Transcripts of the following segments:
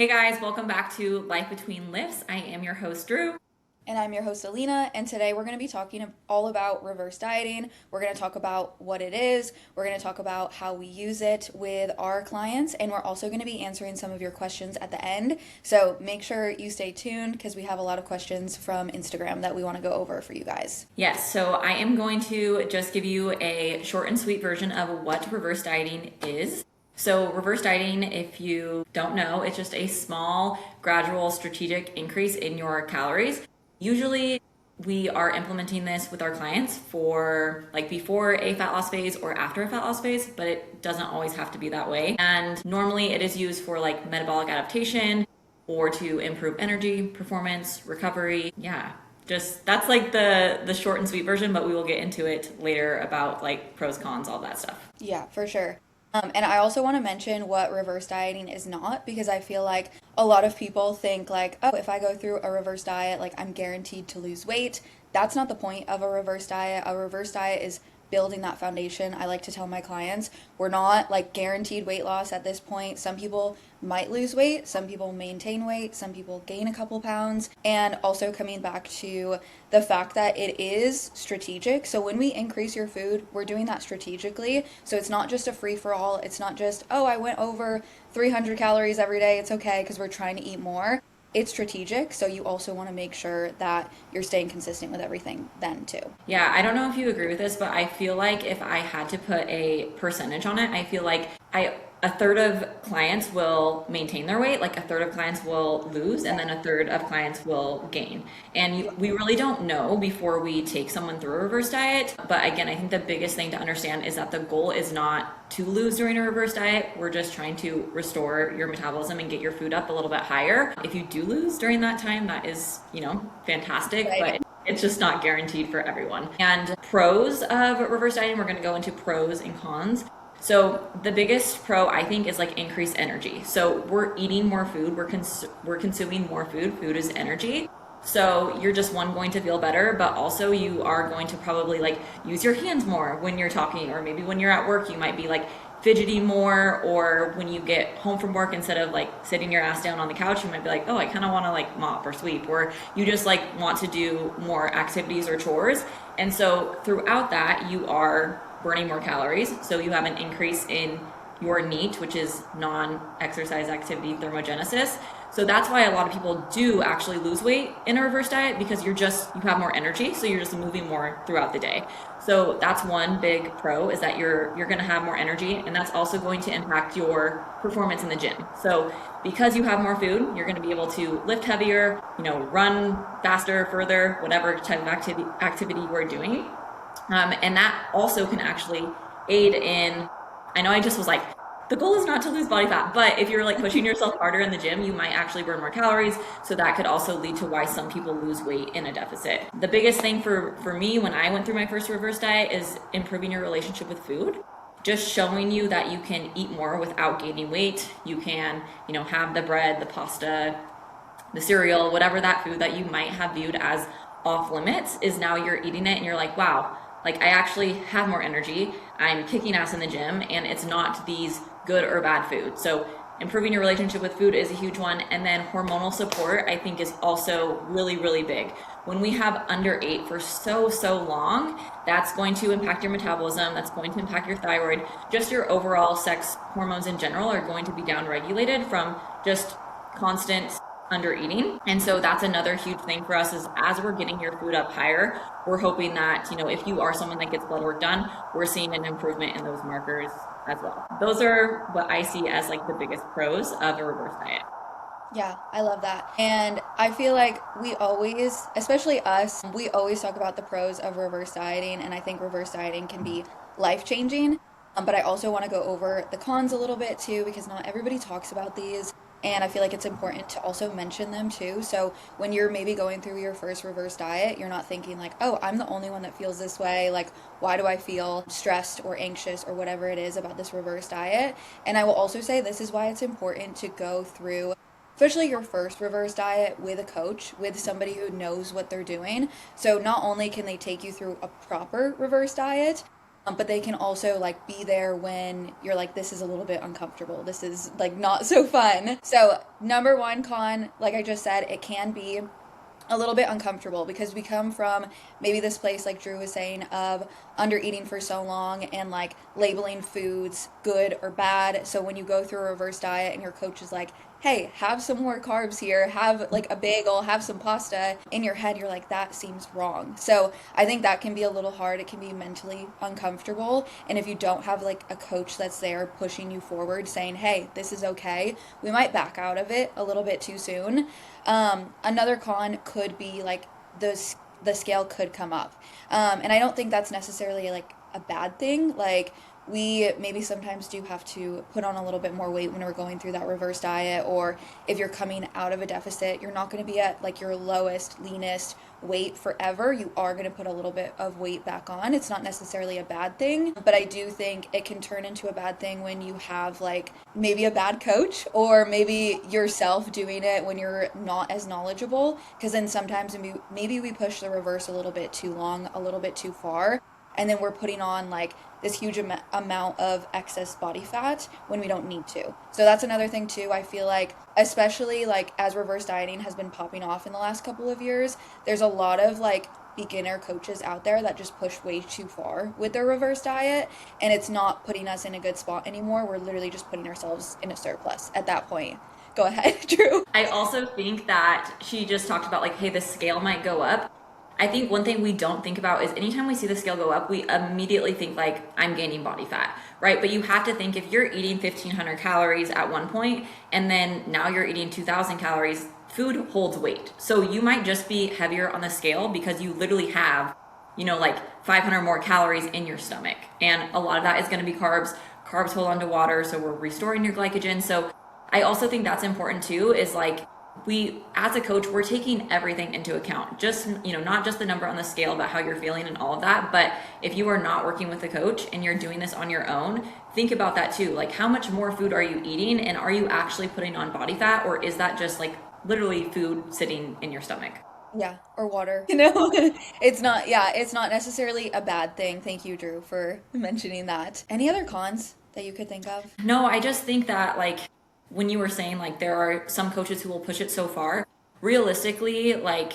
Hey guys, welcome back to Life Between Lifts. I am your host, Drew. And I'm your host, Alina, and today we're going to be talking all about reverse dieting. We're going to talk about what it is, we're going to talk about how we use it with our clients, and we're also going to be answering some of your questions at the end. So make sure you stay tuned because we have a lot of questions from Instagram that we want to go over for you guys. Yes, so I am going to just give you a short and sweet version of what reverse dieting is. So, reverse dieting, if you don't know, it's just a small, gradual, strategic increase in your calories. Usually, we are implementing this with our clients for like before a fat loss phase or after a fat loss phase, but it doesn't always have to be that way. And normally, it is used for like metabolic adaptation or to improve energy, performance, recovery. Yeah, just that's like the short and sweet version, but we will get into it later about like pros, cons, all that stuff. Yeah, for sure. And I also want to mention what reverse dieting is not because I feel like a lot of people think like, oh, if I go through a reverse diet, like I'm guaranteed to lose weight. That's not the point of a reverse diet. A reverse diet is building that foundation. I like to tell my clients, we're not like guaranteed weight loss at this point. Some people might lose weight, some people maintain weight, some people gain a couple pounds. And also coming back to the fact that it is strategic. So when we increase your food, we're doing that strategically. So it's not just a free for all. It's not just, oh, I went over 300 calories every day. It's okay because we're trying to eat more. It's strategic, so you also want to make sure that you're staying consistent with everything then too. Yeah, I don't know if you agree with this, but I feel like if I had to put a percentage on it, I feel like a third of clients will maintain their weight, like a third of clients will lose, and then a third of clients will gain. And we really don't know before we take someone through a reverse diet. But again, I think the biggest thing to understand is that the goal is not to lose during a reverse diet. We're just trying to restore your metabolism and get your food up a little bit higher. If you do lose during that time, that is, fantastic. Right. But it's just not guaranteed for everyone. And pros of reverse dieting, we're going to go into pros and cons. So the biggest pro I think is like increased energy. So we're eating more food, we're consuming more food. Food is energy. So you're just going to feel better, but also you are going to probably like use your hands more when you're talking, or maybe when you're at work you might be like fidgety more, or when you get home from work, instead of like sitting your ass down on the couch, you might be like, oh, I kind of want to like mop or sweep, or you just like want to do more activities or chores. And so throughout that you are burning more calories. So you have an increase in your NEAT, which is non-exercise activity thermogenesis. So that's why a lot of people do actually lose weight in a reverse diet, because you have more energy, so you're just moving more throughout the day. So that's one big pro, is that you're going to have more energy, and that's also going to impact your performance in the gym. So because you have more food, you're going to be able to lift heavier, run faster, further, whatever type of activity you are doing. And that also can actually aid in, I know I just was like, the goal is not to lose body fat, but if you're like pushing yourself harder in the gym, you might actually burn more calories. So that could also lead to why some people lose weight in a deficit. The biggest thing for me when I went through my first reverse diet is improving your relationship with food. Just showing you that you can eat more without gaining weight. You can, have the bread, the pasta, the cereal, whatever that food that you might have viewed as off limits, is now you're eating it and you're like, wow, like I actually have more energy, I'm kicking ass in the gym, and it's not these good or bad food. So improving your relationship with food is a huge one. And then hormonal support, I think, is also really, really big. When we have underate for so long, that's going to impact your metabolism, that's going to impact your thyroid, just your overall sex hormones in general are going to be downregulated from just constant under eating. And so that's another huge thing for us, is as we're getting your food up higher, we're hoping that, if you are someone that gets blood work done, we're seeing an improvement in those markers as well. Those are what I see as like the biggest pros of a reverse diet. Yeah, I love that. And I feel like we always, especially us, we always talk about the pros of reverse dieting. And I think reverse dieting can be life changing. But I also want to go over the cons a little bit too, because not everybody talks about these. And I feel like it's important to also mention them too. So when you're maybe going through your first reverse diet, you're not thinking like, oh, I'm the only one that feels this way. Like, why do I feel stressed or anxious or whatever it is about this reverse diet? And I will also say this is why it's important to go through, especially your first reverse diet, with a coach, with somebody who knows what they're doing. So not only can they take you through a proper reverse diet, But they can also like be there when you're like, this is a little bit uncomfortable. This is like not so fun. So, number one con, like I just said, it can be a little bit uncomfortable because we come from maybe this place like Drew was saying of under eating for so long and like labeling foods good or bad. So when you go through a reverse diet and your coach is like, hey, have some more carbs here, have like a bagel, have some pasta, in your head you're like, that seems wrong. So I think that can be a little hard. It can be mentally uncomfortable. And if you don't have like a coach that's there pushing you forward saying, hey, this is okay, we might back out of it a little bit too soon. Another con could be like the scale could come up, and I don't think that's necessarily like a bad thing. Like we maybe sometimes do have to put on a little bit more weight when we're going through that reverse diet, or if you're coming out of a deficit, you're not going to be at like your lowest, leanest weight forever. You are going to put a little bit of weight back on. It's not necessarily a bad thing, but I do think it can turn into a bad thing when you have like maybe a bad coach or maybe yourself doing it when you're not as knowledgeable, because then sometimes maybe we push the reverse a little bit too long, a little bit too far, and then we're putting on like this huge amount of excess body fat when we don't need to. So that's another thing too. I feel like, especially like as reverse dieting has been popping off in the last couple of years, there's a lot of like beginner coaches out there that just push way too far with their reverse diet, and it's not putting us in a good spot anymore. We're literally just putting ourselves in a surplus at that point. Go ahead, Drew. I also think that she just talked about like, hey, the scale might go up. I think one thing we don't think about is anytime we see the scale go up, we immediately think like I'm gaining body fat, right? But you have to think if you're eating 1,500 calories at one point and then now you're eating 2,000 calories, food holds weight. So you might just be heavier on the scale because you literally have, like 500 more calories in your stomach. And a lot of that is going to be carbs. Carbs hold on to water, so we're restoring your glycogen. So I also think that's important too, is like, we as a coach, we're taking everything into account, just not just the number on the scale, but how you're feeling and all of that. But if you are not working with a coach and you're doing this on your own, think about that too. Like, how much more food are you eating, and are you actually putting on body fat, or is that just like literally food sitting in your stomach? Yeah, or water. It's not necessarily a bad thing. Thank you, Drew, for mentioning that. Any other cons that you could think of? No, I just think that like when you were saying like there are some coaches who will push it so far, realistically, like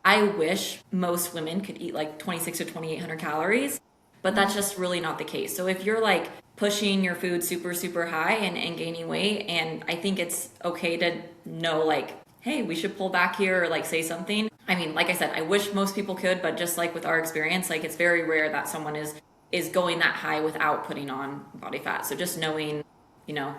I wish most women could eat like 26 or 2,800 calories, but that's just really not the case. So if you're like pushing your food super, super high and gaining weight, and I think it's okay to know like, hey, we should pull back here or like say something. I mean, like I said, I wish most people could, but just like with our experience, like it's very rare that someone is going that high without putting on body fat. So just knowing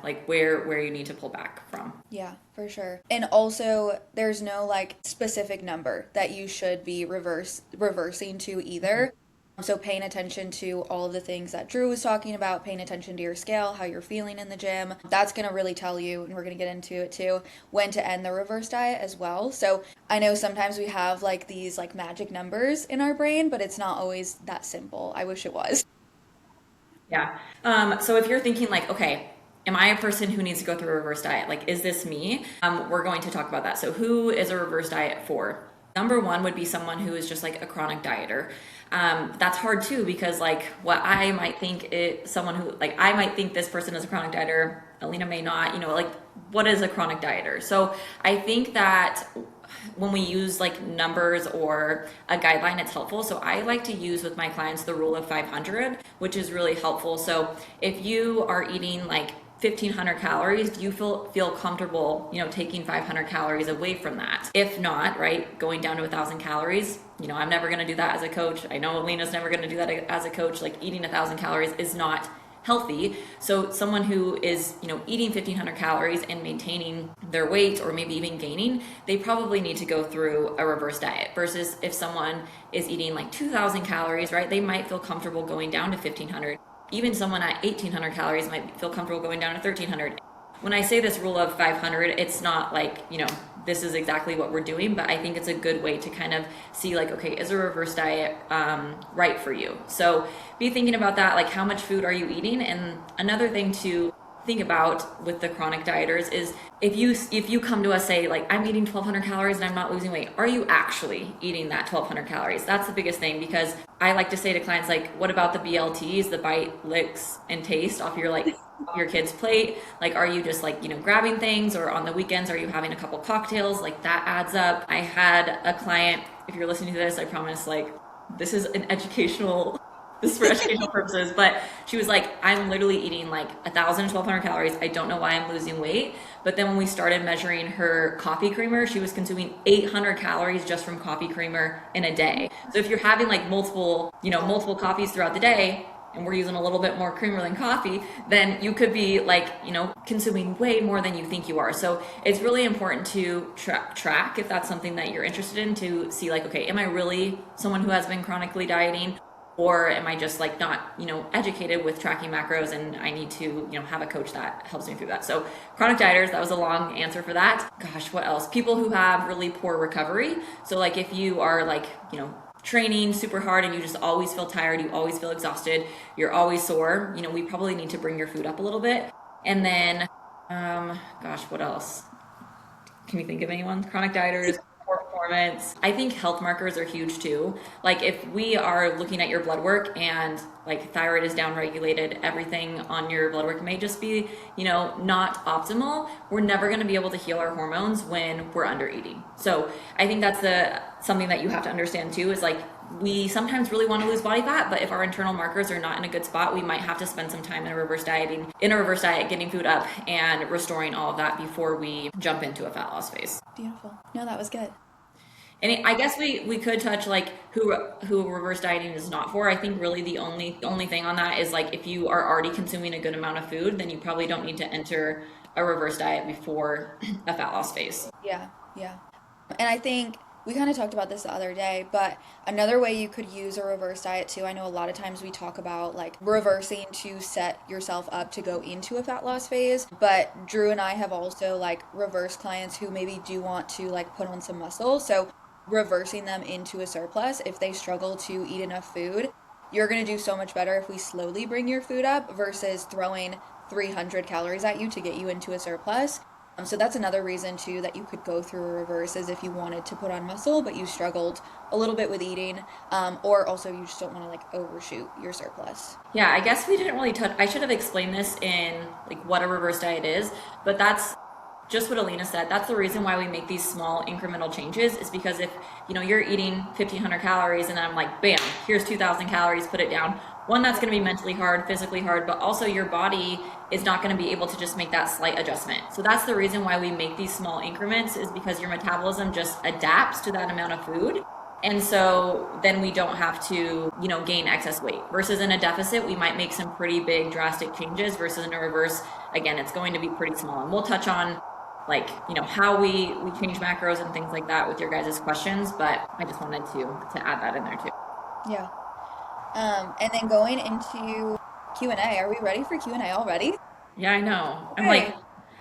like where you need to pull back from. Yeah, for sure. And also, there's no like specific number that you should be reversing to either. So paying attention to all of the things that Drew was talking about, paying attention to your scale, how you're feeling in the gym, that's going to really tell you, and we're going to get into it too, when to end the reverse diet as well. So I know sometimes we have like these like magic numbers in our brain, but it's not always that simple. I wish it was. Yeah. So if you're thinking like, okay, am I a person who needs to go through a reverse diet? Like, is this me? We're going to talk about that. So who is a reverse diet for? Number one would be someone who is just like a chronic dieter. That's hard too, because like what I might think someone who like, I might think this person is a chronic dieter, Alina may not, like what is a chronic dieter? So I think that when we use like numbers or a guideline, it's helpful. So I like to use with my clients the rule of 500, which is really helpful. So if you are eating like 1,500 calories, do you feel comfortable, taking 500 calories away from that? If not, right, going down to 1,000 calories, I'm never going to do that as a coach. I know Alina's never going to do that as a coach. Like eating 1,000 calories is not healthy. So someone who is, eating 1,500 calories and maintaining their weight or maybe even gaining, they probably need to go through a reverse diet, versus if someone is eating like 2,000 calories, right, they might feel comfortable going down to 1,500. Even someone at 1,800 calories might feel comfortable going down to 1,300. When I say this rule of 500, it's not like, this is exactly what we're doing, but I think it's a good way to kind of see like, okay, is a reverse diet right for you? So be thinking about that, like how much food are you eating? And another thing too, think about with the chronic dieters is if you come to us say like I'm eating 1200 calories and I'm not losing weight, are you actually eating that 1200 calories? That's the biggest thing, because I like to say to clients like, what about the BLTs, the bite, licks, and taste off your like your kid's plate? Like, are you just like, grabbing things, or on the weekends are you having a couple cocktails? Like that adds up. I had a client, if you're listening to this, I promise like this is an educational this is for educational purposes, but she was like, I'm literally eating like 1,000 to 1,200 calories. I don't know why I'm losing weight. But then when we started measuring her coffee creamer, she was consuming 800 calories just from coffee creamer in a day. So if you're having like multiple coffees throughout the day, and we're using a little bit more creamer than coffee, then you could be like, consuming way more than you think you are. So it's really important to track if that's something that you're interested in, to see like, okay, am I really someone who has been chronically dieting? Or am I just like not, educated with tracking macros, and I need to, have a coach that helps me through that. So chronic dieters, that was a long answer for that. Gosh, what else? People who have really poor recovery. So like if you are like, training super hard and you just always feel tired, you always feel exhausted, you're always sore, we probably need to bring your food up a little bit. And then, gosh, what else? Can you think of anyone? Chronic dieters, poor performance. I think health markers are huge too. Like if we are looking at your blood work and like thyroid is downregulated, everything on your blood work may just be, not optimal. We're never going to be able to heal our hormones when we're under eating. So I think that's something that you have to understand too, is like, we sometimes really want to lose body fat, but if our internal markers are not in a good spot, we might have to spend some time in a reverse diet, getting food up and restoring all of that before we jump into a fat loss phase. Beautiful. No, that was good. And I guess we could touch like who reverse dieting is not for. I think really the only thing on that is like if you are already consuming a good amount of food, then you probably don't need to enter a reverse diet before a fat loss phase. Yeah, yeah. And I think we kind of talked about this the other day, but another way you could use a reverse diet too, I know a lot of times we talk about like reversing to set yourself up to go into a fat loss phase, but Drew and I have also like reverse clients who maybe do want to like put on some muscle. So reversing them into a surplus if they struggle to eat enough food. You're going to do so much better if we slowly bring your food up versus throwing 300 calories at you to get you into a surplus. So that's another reason too that you could go through a reverse, is if you wanted to put on muscle but you struggled a little bit with eating, or also you just don't want to like overshoot your surplus. Yeah, I guess we didn't really touch. I should have explained this in like what a reverse diet is, but that's just what Alina said. That's the reason why we make these small incremental changes, is because if you're eating 1,500 calories and then I'm like, bam, here's 2,000 calories, put it down. One, that's going to be mentally hard, physically hard, but also your body is not going to be able to just make that slight adjustment. So that's the reason why we make these small increments, is because your metabolism just adapts to that amount of food. And so then we don't have to, gain excess weight. Versus in a deficit, we might make some pretty big drastic changes, versus in a reverse, again, it's going to be pretty small. And we'll touch on like, how we change macros and things like that with your guys' questions, but I just wanted to add that in there too. Yeah. And then going into Q&A, are we ready for Q&A already? Yeah, I know. Okay. I'm like,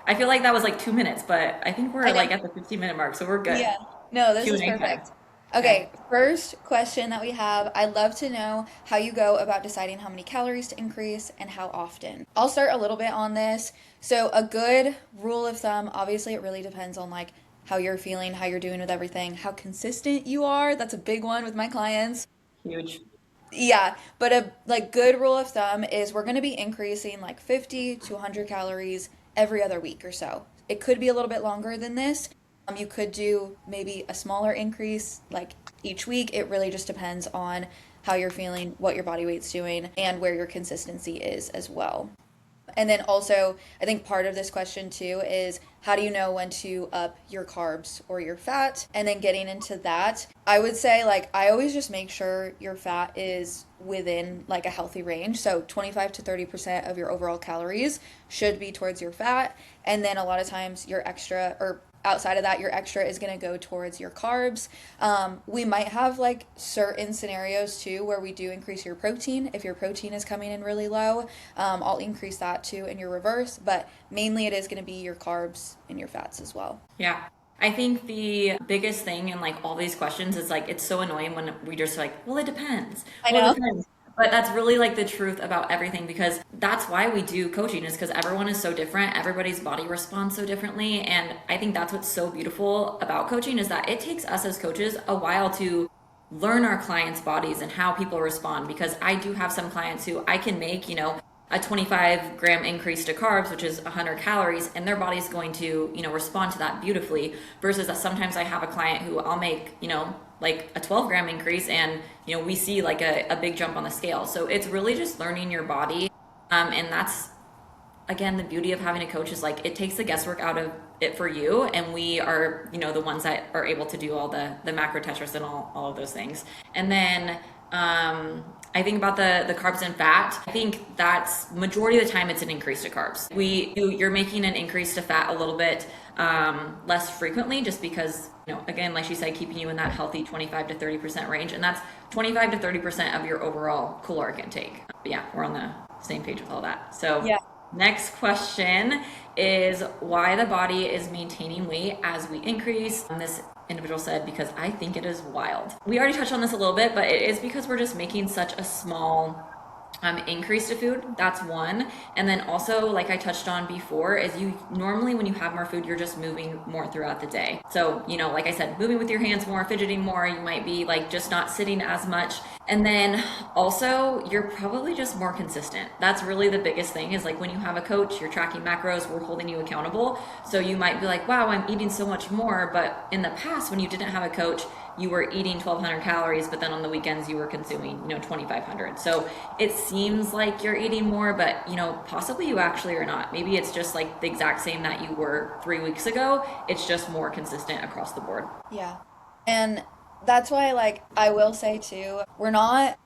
I feel like that was like 2 minutes, but I think we're like at the 15-minute mark, so we're good. Yeah. No, this is Q&A perfect. time. Okay, first question that we have. I'd love to know how you go about deciding how many calories to increase and how often. I'll start a little bit on this. So a good rule of thumb, obviously it really depends on like how you're feeling, how you're doing with everything, how consistent you are. That's a big one with my clients. Huge. Yeah, but a like good rule of thumb is we're going to be increasing like 50 to 100 calories every other week or so. It could be a little bit longer than this. You could do maybe a smaller increase like each week. It really just depends on how you're feeling, what your body weight's doing, and where your consistency is as well. And then also, I think part of this question too is how do you know when to up your carbs or your fat? And then getting into that, I would say like I always just make sure your fat is within like a healthy range. So 25 to 30% of your overall calories should be towards your fat. And then a lot of times your extra, or outside of that, your extra is going to go towards your carbs. We might have like certain scenarios too where we do increase your protein. If your protein is coming in really low, I'll increase that too in your reverse, but mainly it is going to be your carbs and your fats as well. Yeah. I think the biggest thing in like all these questions is like, it's so annoying when we just like, well, it depends. I Well, know. it depends. But that's really like the truth about everything because that's why we do coaching is because everyone is so different. Everybody's body responds so differently. And I think that's what's so beautiful about coaching is that it takes us as coaches a while to learn our clients' bodies and how people respond because I do have some clients who I can make, a 25-gram increase to carbs, which is 100 calories, and their body's going to, respond to that beautifully. Versus that sometimes I have a client who I'll make, like a 12-gram increase, and we see like a big jump on the scale. So it's really just learning your body, and that's again the beauty of having a coach is like it takes the guesswork out of it for you, and we are the ones that are able to do all the macro tetris and all of those things. And then I think about the carbs and fat. I think that's majority of the time it's an increase to carbs. You're making an increase to fat a little bit less frequently just because, again, like she said, keeping you in that healthy 25 to 30% range. And that's 25 to 30% of your overall caloric intake. But yeah, we're on the same page with all that. So Yeah. next question is why the body is maintaining weight as we increase. And this individual said, because I think it is wild. We already touched on this a little bit, but it is because we're just making such a small increase to food. That's one. And then also, like I touched on before, is you normally when you have more food, you're just moving more throughout the day. So, like I said, moving with your hands more, fidgeting more, you might be like just not sitting as much. And then also, you're probably just more consistent. That's really the biggest thing is like when you have a coach, you're tracking macros, we're holding you accountable. So you might be like, wow, I'm eating so much more. But in the past, when you didn't have a coach, you were eating 1,200 calories, but then on the weekends you were consuming, 2,500. So it seems like you're eating more, but possibly you actually are not. Maybe it's just like the exact same that you were 3 weeks ago. It's just more consistent across the board. Yeah. And that's why, like, I will say too, we're not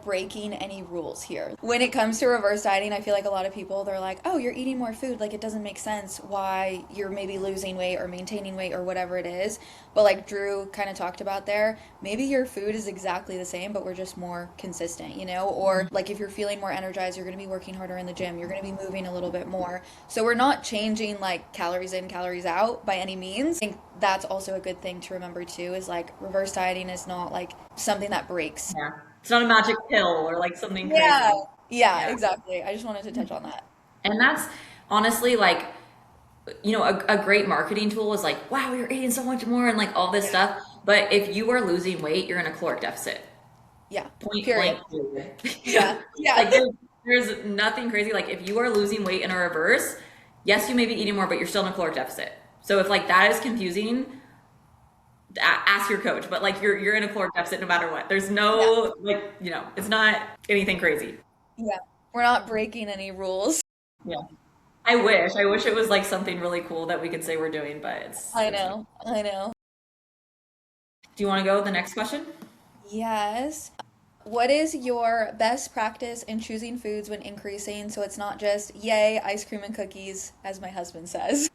breaking any rules here. When it comes to reverse dieting, I feel like a lot of people, they're like, oh, you're eating more food. Like, it doesn't make sense why you're maybe losing weight or maintaining weight or whatever it is. But like Drew kind of talked about there, maybe your food is exactly the same, but we're just more consistent, Or like if you're feeling more energized, you're going to be working harder in the gym. You're going to be moving a little bit more. So we're not changing like calories in, calories out by any means. I think that's also a good thing to remember too, is like reverse dieting is not like something that breaks. Yeah. It's not a magic pill or like something crazy. Yeah. Yeah, Yeah. exactly. I just wanted to touch on that. And that's honestly like, a great marketing tool is like, wow, you're eating so much more and like all this stuff. But if you are losing weight, you're in a caloric deficit. Yeah. Point Period. blank. Period. Yeah. Yeah. Like there's nothing crazy. Like if you are losing weight in a reverse, yes, you may be eating more, but you're still in a caloric deficit. So if like that is confusing, ask your coach. But like you're in a caloric deficit no matter what. There's Yeah. no like it's not anything crazy. Yeah. We're not breaking any rules. Yeah. I wish it was like something really cool that we could say we're doing, but I it's not. know. I know. Do you want to go with the next question? Yes. What is your best practice in choosing foods when increasing so it's not just yay, ice cream and cookies, as my husband says?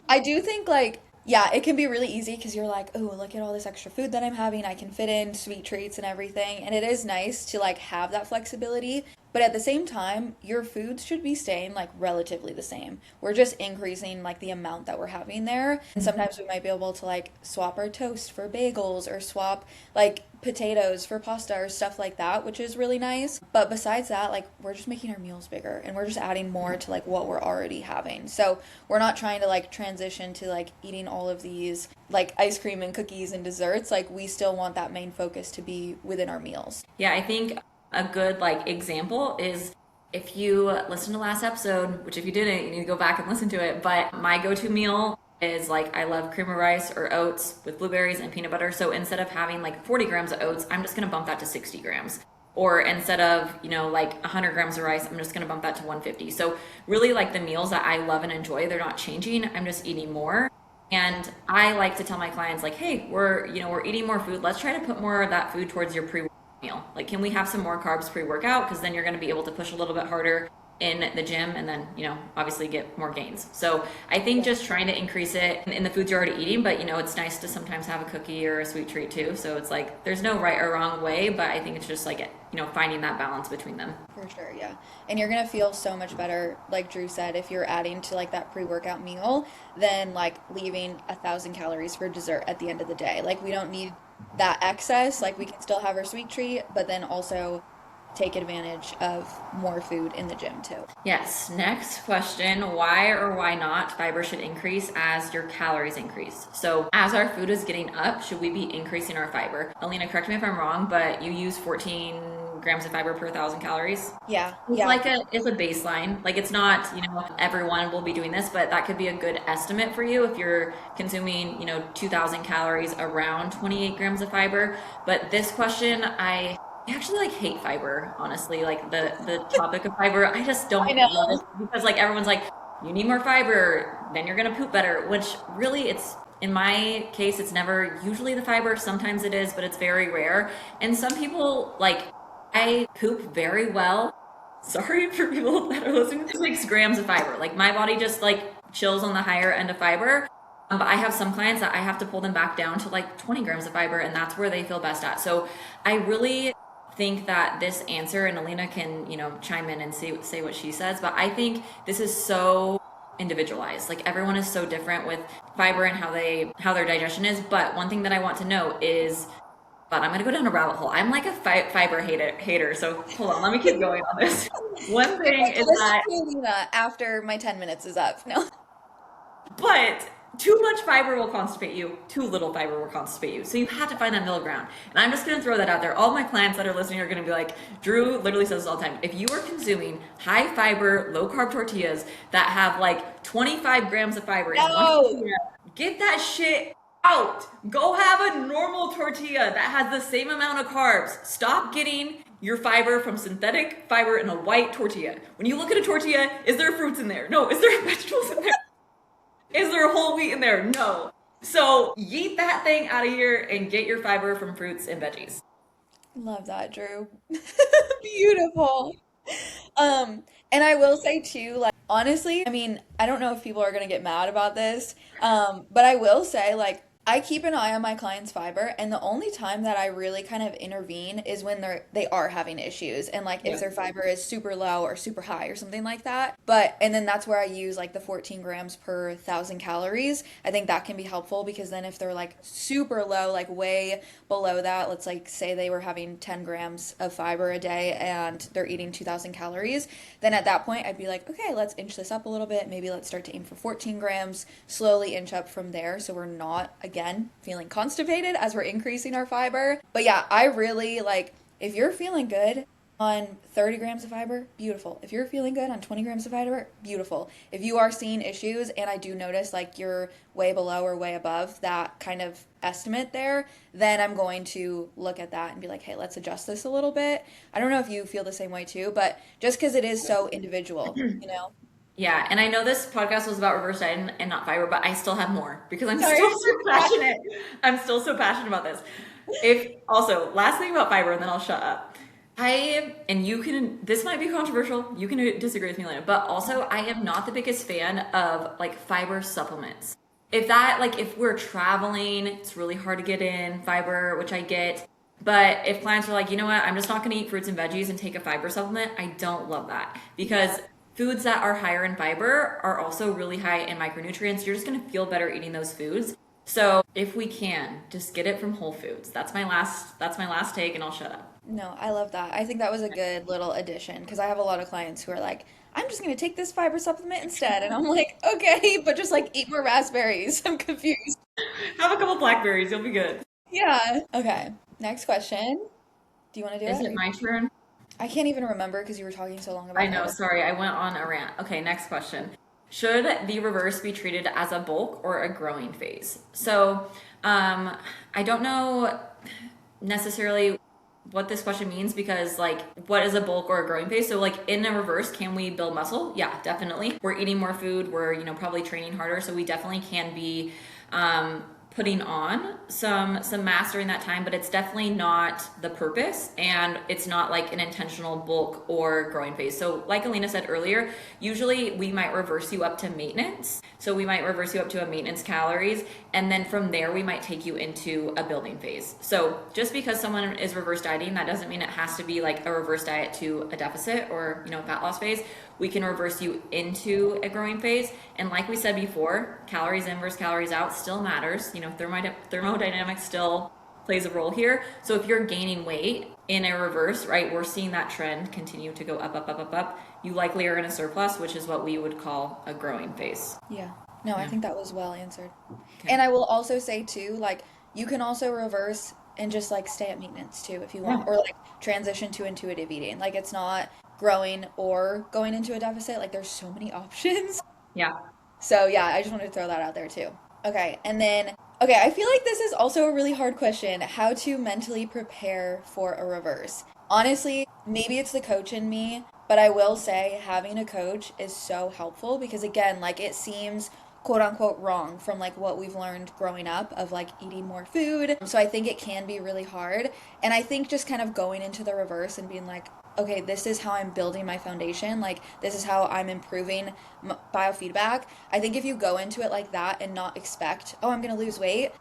I do think like yeah, it can be really easy because you're like, oh, look at all this extra food that I'm having. I can fit in sweet treats and everything. And it is nice to like have that flexibility. But at the same time, your foods should be staying like relatively the same. We're just increasing like the amount that we're having there. And sometimes we might be able to like swap our toast for bagels or swap like potatoes for pasta or stuff like that, which is really nice. But besides that, like we're just making our meals bigger and we're just adding more to like what we're already having. So we're not trying to like transition to like eating all of these like ice cream and cookies and desserts. Like we still want that main focus to be within our meals. Yeah, I think a good like example is if you listen to last episode, which if you didn't, you need to go back and listen to it. But my go-to meal is like I love cream of rice or oats with blueberries and peanut butter. So instead of having like 40 grams of oats, I'm just gonna bump that to 60 grams. Or instead of, like 100 grams of rice, I'm just gonna bump that to 150. So really like the meals that I love and enjoy, they're not changing. I'm just eating more. And I like to tell my clients like, hey, we're eating more food. Let's try to put more of that food towards your pre meal. Like, can we have some more carbs pre-workout? Because then you're going to be able to push a little bit harder in the gym and then, obviously get more gains. So I think just trying to increase it in the foods you're already eating, but it's nice to sometimes have a cookie or a sweet treat too. So it's like, there's no right or wrong way, but I think it's just like, finding that balance between them. For sure, yeah. And you're gonna feel so much better, like Drew said, if you're adding to like that pre-workout meal than like leaving 1,000 calories for dessert at the end of the day. Like we don't need that excess. Like we can still have our sweet treat, but then also take advantage of more food in the gym too. Yes. Next question. Why or why not fiber should increase as your calories increase? So as our food is getting up, should we be increasing our fiber? Alina, correct me if I'm wrong, but you use 14 grams of fiber per 1,000 calories. Yeah, It's yeah. like it's a baseline. Like it's not, everyone will be doing this, but that could be a good estimate for you if you're consuming, 2,000 calories around 28 grams of fiber. But this question, I actually like hate fiber, honestly. Like the topic of fiber, I just I don't love it know. because like everyone's like, you need more fiber, then you're gonna poop better, which really it's in my case, it's never usually the fiber. Sometimes it is, but it's very rare. And some people like I poop very well. Sorry for people that are listening. 6 grams of fiber. Like my body just like chills on the higher end of fiber. But I have some clients that I have to pull them back down to like 20 grams of fiber, and that's where they feel best at. So I really think that this answer, and Alina can, chime in and say what she says, but I think this is so individualized. Like everyone is so different with fiber and how their digestion is. But one thing that I want to know is, but I'm gonna go down a rabbit hole. I'm like a fiber hater. So hold on, let me keep going on this. One You're thing like, is listen that, to Alina after my 10 minutes is up. No. but too much fiber will constipate you. Too little fiber will constipate you. So you have to find that middle ground. And I'm just gonna throw that out there. All my clients that are listening are gonna be like, Drew literally says this all the time. If you are consuming high fiber, low carb tortillas that have like 25 grams of fiber in one No. tortilla, get that shit out. Go have a normal tortilla that has the same amount of carbs. Stop getting your fiber from synthetic fiber in a white tortilla. When you look at a tortilla, is there fruits in there? No. Is there vegetables in there? Is there whole wheat in there? No. So yeet that thing out of here and get your fiber from fruits and veggies. Love that, Drew. Beautiful. And I will say too, like honestly, I mean, I don't know if people are gonna get mad about this, but I will say like I keep an eye on my clients' fiber, and the only time that I really kind of intervene is when they are having issues, and like if Yeah. their fiber is super low or super high or something like that. But and then that's where I use like the 14 grams per 1,000 calories. I think that can be helpful because then if they're like super low, like way below that, let's like say they were having 10 grams of fiber a day and they're eating 2,000 calories, then at that point I'd be like, okay, let's inch this up a little bit. Maybe let's start to aim for 14 grams, slowly inch up from there so we're not, again, feeling constipated as we're increasing our fiber. But yeah, I really like if you're feeling good on 30 grams of fiber, beautiful. If you're feeling good on 20 grams of fiber, beautiful. If you are seeing issues and I do notice like you're way below or way above that kind of estimate there, then I'm going to look at that and be like, hey, let's adjust this a little bit. I don't know if you feel the same way too, but just because it is so individual, you know? Yeah, and I know this podcast was about reverse diet and not fiber, but I still have more because I'm Sorry. still so passionate. I'm still so passionate about this. If also, last thing about fiber, and then I'll shut up. And you can, this might be controversial. You can disagree with me later, but also I am not the biggest fan of like fiber supplements. If we're traveling, it's really hard to get in fiber, which I get. But if clients are like, you know what, I'm just not going to eat fruits and veggies and take a fiber supplement, I don't love that because foods that are higher in fiber are also really high in micronutrients. You're just going to feel better eating those foods. So if we can, just get it from whole foods. That's my last take, and I'll shut up. No, I love that. I think that was a good little addition because I have a lot of clients who are like, I'm just going to take this fiber supplement instead. And I'm like, okay, but just like eat more raspberries. I'm confused. Have a couple blackberries, you'll be good. Yeah. Okay. Next question. Do you want to do Is it? it my turn? I can't even remember because you were talking so long I about know, fiber. sorry, I went on a rant. Okay, next question. Should the reverse be treated as a bulk or a growing phase? So, I don't know necessarily what this question means because, like, what is a bulk or a growing phase? So, like, in a reverse, can we build muscle? Yeah, definitely. We're eating more food. We're, probably training harder. So, we definitely can be putting on some mass during that time, but it's definitely not the purpose, and it's not like an intentional bulk or growing phase. So like Alina said earlier, usually we might reverse you up to maintenance. So we might reverse you up to a maintenance calories, and then from there we might take you into a building phase. So just because someone is reverse dieting, that doesn't mean it has to be like a reverse diet to a deficit or fat loss phase. We can reverse you into a growing phase. And like we said before, calories in versus calories out still matters. Thermodynamics still plays a role here. So if you're gaining weight in a reverse, right, we're seeing that trend continue to go up, up, up, up, up. You likely are in a surplus, which is what we would call a growing phase. Yeah. No, I Yeah. think that was well answered. Okay. And I will also say too, like you can also reverse and just like stay at maintenance too if you want, Yeah. or like transition to intuitive eating. Like it's not growing or going into a deficit. Like there's so many options. Yeah. So yeah, I just wanted to throw that out there too. Okay, and then okay, I feel like this is also a really hard question, how to mentally prepare for a reverse. Honestly, maybe it's the coach in me, but I will say having a coach is so helpful because again, like it seems quote unquote wrong from like what we've learned growing up of like eating more food. So I think it can be really hard. And I think just kind of going into the reverse and being like, okay, this is how I'm building my foundation. Like, this is how I'm improving biofeedback. I think if you go into it like that and not expect, oh, I'm going to lose weight,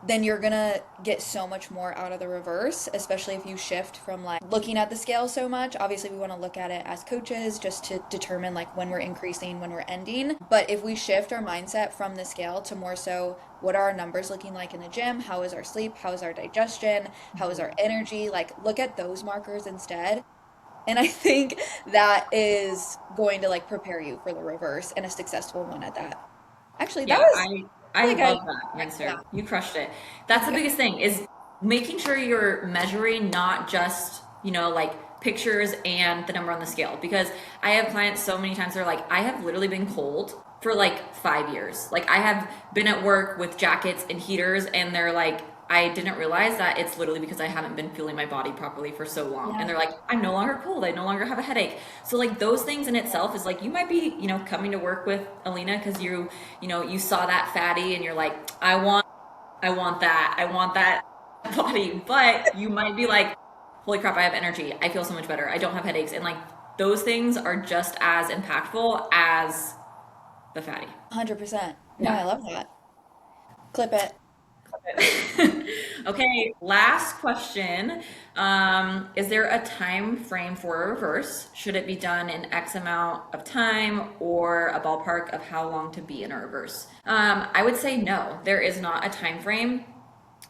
then you're going to get so much more out of the reverse, especially if you shift from like looking at the scale so much. Obviously, we want to look at it as coaches just to determine like when we're increasing, when we're ending. But if we shift our mindset from the scale to more so what are our numbers looking like in the gym? How is our sleep? How is our digestion? How is our energy? Like, look at those markers instead. And I think that is going to like prepare you for the reverse and a successful one at that. Actually, that Yeah, was I like a love that yeah. answer. You crushed it. That's the biggest thing is making sure you're measuring not just, like pictures and the number on the scale. Because I have clients so many times they're like, I have literally been cold for like 5 years. Like I have been at work with jackets and heaters and they're like, I didn't realize that it's literally because I haven't been fueling my body properly for so long. And Yeah. they're like, I'm no longer cold. I no longer have a headache. So like those things in itself is like you might be, coming to work with Alina because you saw that fatty and you're like, I want that body. But you might be like, holy crap, I have energy. I feel so much better. I don't have headaches. And like those things are just as impactful as the fatty. 100%. No, Yeah. I love that. Clip it. Okay, last question. Is there a time frame for a reverse? Should it be done in X amount of time or a ballpark of how long to be in a reverse? I would say no, there is not a time frame.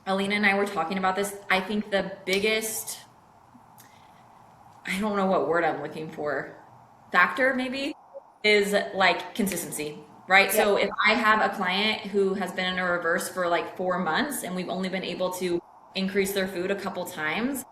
Alina and I were talking about this. I think the biggest, I don't know what word I'm looking for, factor maybe is like consistency, right? Yeah. So if I have a client who has been in a reverse for like 4 months and we've only been able to increase their food a couple times,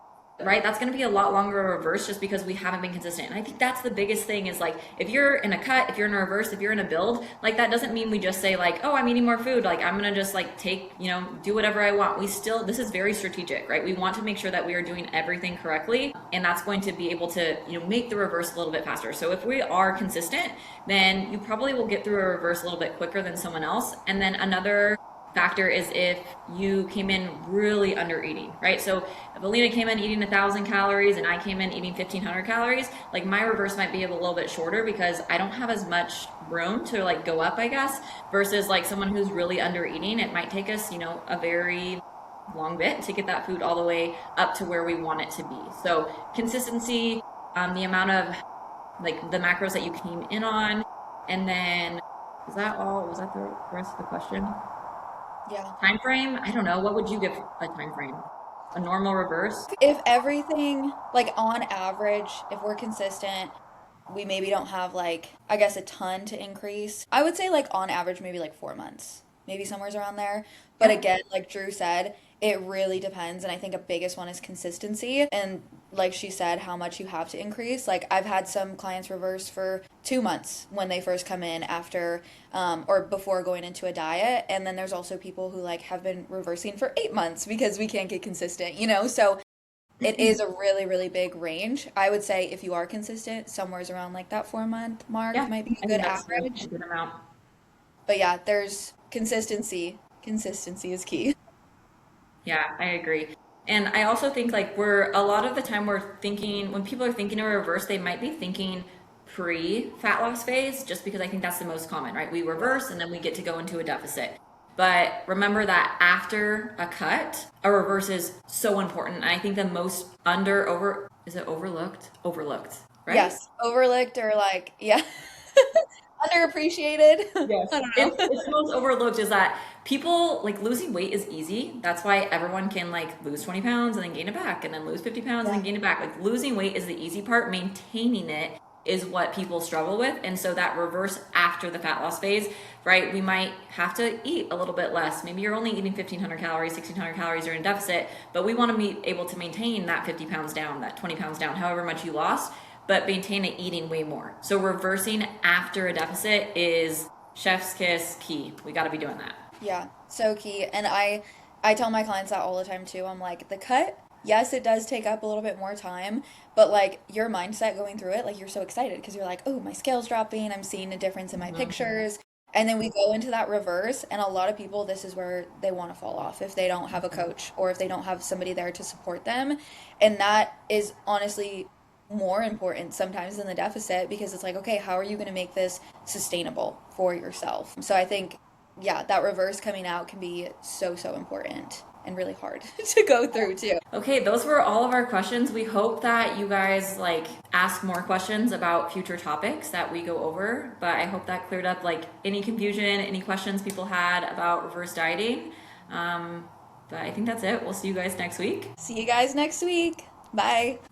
right? That's going to be a lot longer a reverse just because we haven't been consistent. And I think that's the biggest thing is like if you're in a cut, if you're in a reverse, if you're in a build, like that doesn't mean we just say like, oh, I'm eating more food. Like I'm going to just like take, do whatever I want. This is very strategic, right? We want to make sure that we are doing everything correctly. And that's going to be able to, make the reverse a little bit faster. So if we are consistent, then you probably will get through a reverse a little bit quicker than someone else. And then another factor is if you came in really under eating, right? So if Alina came in eating 1,000 calories and I came in eating 1,500 calories, like my reverse might be a little bit shorter because I don't have as much room to like go up, I guess, versus like someone who's really under eating. It might take us, a very long bit to get that food all the way up to where we want it to be. So consistency, the amount of like the macros that you came in on, and then is that all? Was that the rest of the question? Yeah. Time frame? I don't know. What would you give a time frame? A normal reverse? If everything, like on average, if we're consistent, we maybe don't have like, I guess, a ton to increase. I would say like on average, maybe like 4 months, maybe somewhere's around there. But Yeah. again, like Drew said, it really depends. And I think a biggest one is consistency. And like she said, how much you have to increase. Like I've had some clients reverse for 2 months when they first come in after or before going into a diet. And then there's also people who like have been reversing for 8 months because we can't get consistent. So it is a really, really big range. I would say if you are consistent, somewhere's around like that 4 month mark Yeah. might be a I good think that's a average. good amount. But yeah, there's consistency. Consistency is key. Yeah, I agree. And I also think like we're a lot of the time we're thinking when people are thinking of reverse, they might be thinking pre-fat loss phase, just because I think that's the most common, right? We reverse and then we get to go into a deficit. But remember that after a cut, a reverse is so important. And I think the most is it overlooked? Overlooked, right? Yes, overlooked or like, yeah. Underappreciated. Yes. I don't know. It's the most overlooked is that people like losing weight is easy. That's why everyone can like lose 20 pounds and then gain it back and then lose 50 pounds and Yeah. then gain it back. Like losing weight is the easy part. Maintaining it is what people struggle with. And so that reverse after the fat loss phase, right? We might have to eat a little bit less. Maybe you're only eating 1,500 calories, 1,600 calories, you're in deficit, but we want to be able to maintain that 50 pounds down, that 20 pounds down, however much you lost, but maintain it eating way more. So reversing after a deficit is chef's kiss key. We got to be doing that. Yeah, so key. And I tell my clients that all the time too. I'm like, the cut, yes, it does take up a little bit more time, but like your mindset going through it, like you're so excited because you're like, oh, my scale's dropping, I'm seeing a difference in my pictures. And then we go into that reverse, and a lot of people, this is where they want to fall off if they don't have a coach or if they don't have somebody there to support them. And that is honestly more important sometimes than the deficit because it's like, okay, how are you going to make this sustainable for yourself? So I think, yeah, that reverse coming out can be so, so important and really hard to go through too. Okay, those were all of our questions. We hope that you guys like ask more questions about future topics that we go over, but I hope that cleared up like any confusion, any questions people had about reverse dieting. But I think that's it. We'll see you guys next week. See you guys next week. Bye.